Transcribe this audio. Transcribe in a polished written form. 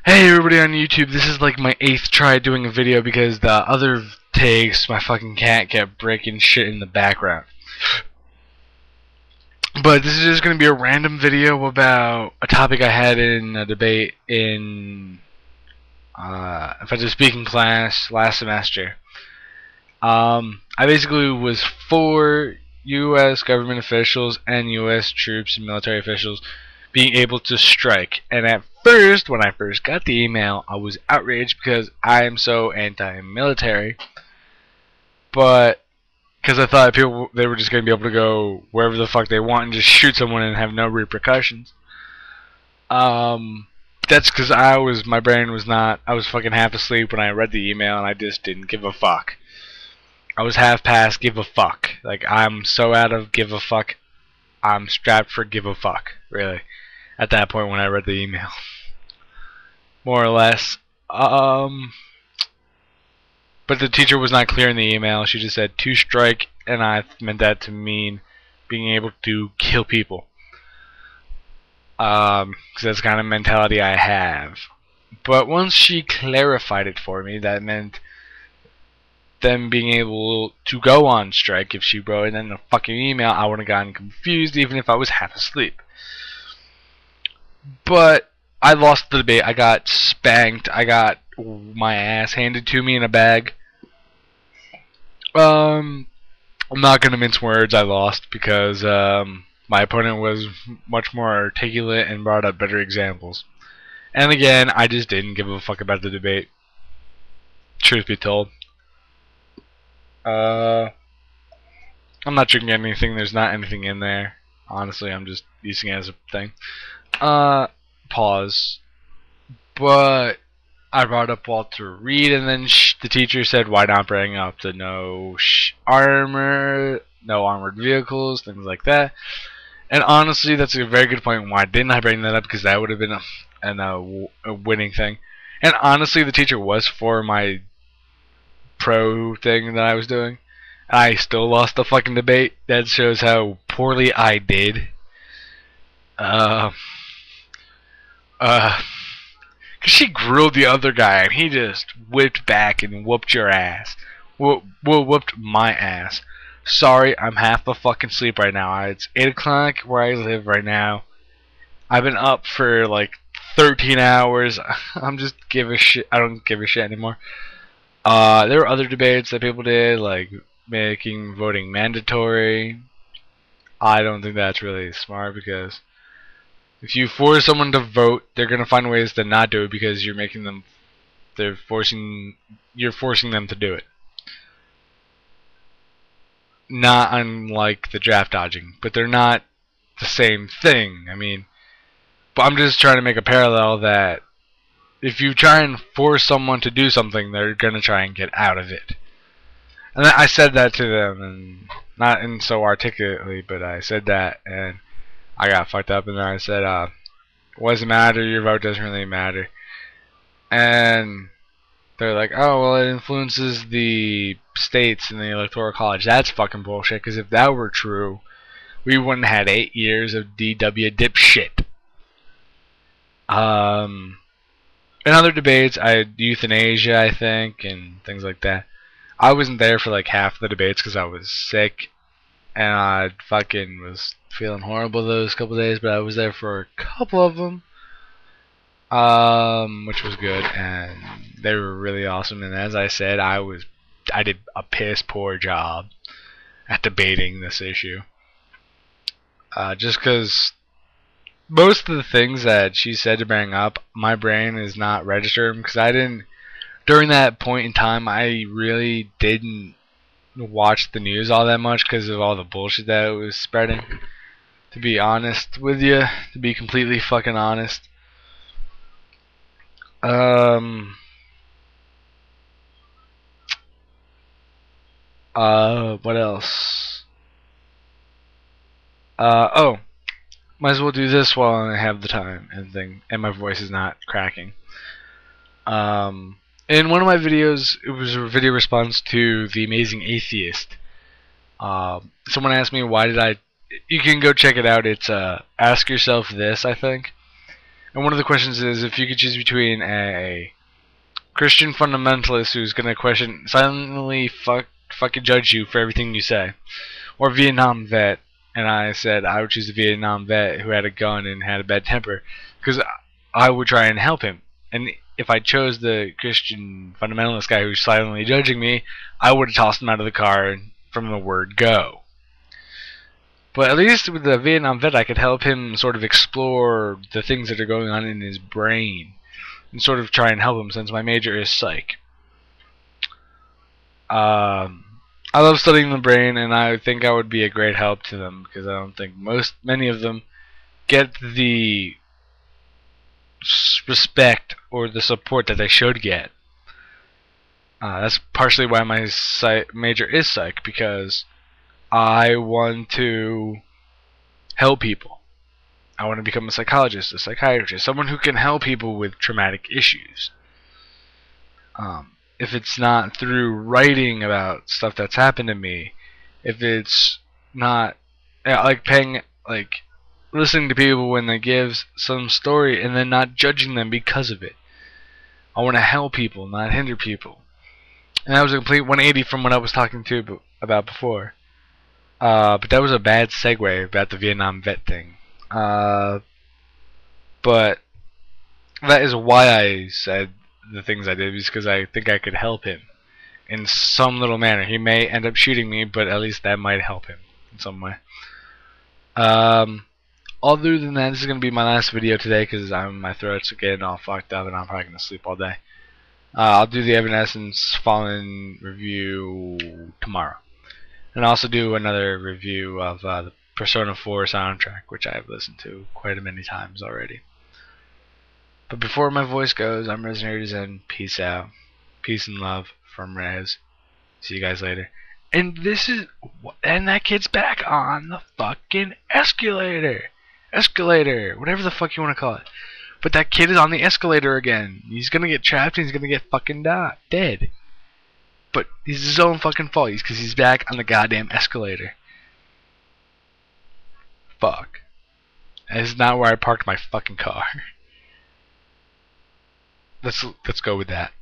Hey everybody on YouTube, this is like my 8th try doing a video because the other takes, my fucking cat kept breaking shit in the background. But this is just going to be a random video about a topic I had in a debate in effective speaking class last semester. I basically was for U.S. government officials and U.S. troops and military officials being able to strike. And at first, when I first got the email, I was outraged because I am so anti-military. But because I thought they were just going to be able to go wherever the fuck they want and just shoot someone and have no repercussions. That's because my brain was not, I was fucking half asleep when I read the email and I just didn't give a fuck. I was half past give a fuck. Like, I'm so out of give a fuck, I'm strapped for give a fuck, really, at that point when I read the email. More or less. But the teacher was not clear in the email. She just said to strike, and I meant that to mean being able to kill people. Because that's the kind of mentality I have. But once she clarified it for me, that meant them being able to go on strike. If she wrote it in the fucking email, I would have gotten confused even if I was half asleep. But I lost the debate. I got spanked. I got my ass handed to me in a bag. I'm not gonna mince words. I lost because my opponent was much more articulate and brought up better examples. And again, I just didn't give a fuck about the debate. Truth be told. I'm not drinking anything. There's not anything in there. Honestly, I'm just using it as a thing. Pause. But I brought up Walter Reed, and then the teacher said, "Why not bring up the no armored vehicles, things like that?" And honestly, that's a very good point. Why didn't I bring that up? Because that would have been a winning thing. And honestly, the teacher was for my pro thing that I was doing. I still lost the fucking debate. That shows how poorly I did. Cause she grilled the other guy and he just whipped back and whooped your ass. Whooped my ass. Sorry, I'm half a fucking sleep right now. It's 8 o'clock where I live right now. I've been up for like 13 hours. I'm just give a shit. I don't give a shit anymore. There were other debates that people did, like making voting mandatory. I don't think that's really smart because if you force someone to vote, they're gonna find ways to not do it because you're making them. You're forcing them to do it. Not unlike the draft dodging, but they're not the same thing. I mean, but I'm just trying to make a parallel that if you try and force someone to do something, they're gonna try and get out of it. And I said that to them, and not in so articulately, but I said that, and I got fucked up, and then I said, what does it matter? Your vote doesn't really matter. And they're like, oh, well, it influences the states in the electoral college. That's fucking bullshit, because if that were true, we wouldn't have had 8 years of DW dipshit. In other debates, I had euthanasia, I think, and things like that. I wasn't there for like half the debates because I was sick, and I fucking was feeling horrible those couple days, but I was there for a couple of them, which was good, and they were really awesome. And as I said, I did a piss poor job at debating this issue, just because most of the things that she said to bring up, my brain is not registered because I didn't. During that point in time, I really didn't watch the news all that much because of all the bullshit that it was spreading. To be honest with you, to be completely fucking honest. What else? Oh, might as well do this while I have the time and my voice is not cracking. In one of my videos, it was a video response to The Amazing Atheist. Someone asked me why did I. You can go check it out. It's Ask Yourself This, I think. And one of the questions is if you could choose between a Christian fundamentalist who's gonna silently fucking judge you for everything you say, or Vietnam vet. And I said I would choose a Vietnam vet who had a gun and had a bad temper, because I would try and help him. And if I chose the Christian fundamentalist guy who's silently judging me, I would have tossed him out of the car from the word go. But at least with the Vietnam vet, I could help him sort of explore the things that are going on in his brain and sort of try and help him, since my major is psych. I love studying the brain, and I think I would be a great help to them, because I don't think many of them get the respect or the support that they should get. That's partially why my major is psych, because I want to help people. I want to become a psychologist, a psychiatrist, someone who can help people with traumatic issues. If it's not through writing about stuff that's happened to me, if it's not listening to people when they give some story and then not judging them because of it. I want to help people, not hinder people. And that was a complete 180 from what I was talking about before. But that was a bad segue about the Vietnam vet thing. But that is why I said the things I did, because I think I could help him in some little manner. He may end up shooting me, but at least that might help him in some way. Other than that, this is going to be my last video today, because my throat's getting all fucked up and I'm probably going to sleep all day. I'll do the Evanescence Fallen review tomorrow. And I'll also do another review of the Persona 4 soundtrack, which I've listened to quite many times already. But before my voice goes, I'm RezenatorZen. Peace out. Peace and love from Rez. See you guys later. And that kid's back on the fucking escalator. Escalator. Whatever the fuck you want to call it. But that kid is on the escalator again. He's gonna get trapped and he's gonna get fucking dead. But it's his own fucking fault, because he's back on the goddamn escalator. Fuck. That is not where I parked my fucking car. Let's go with that.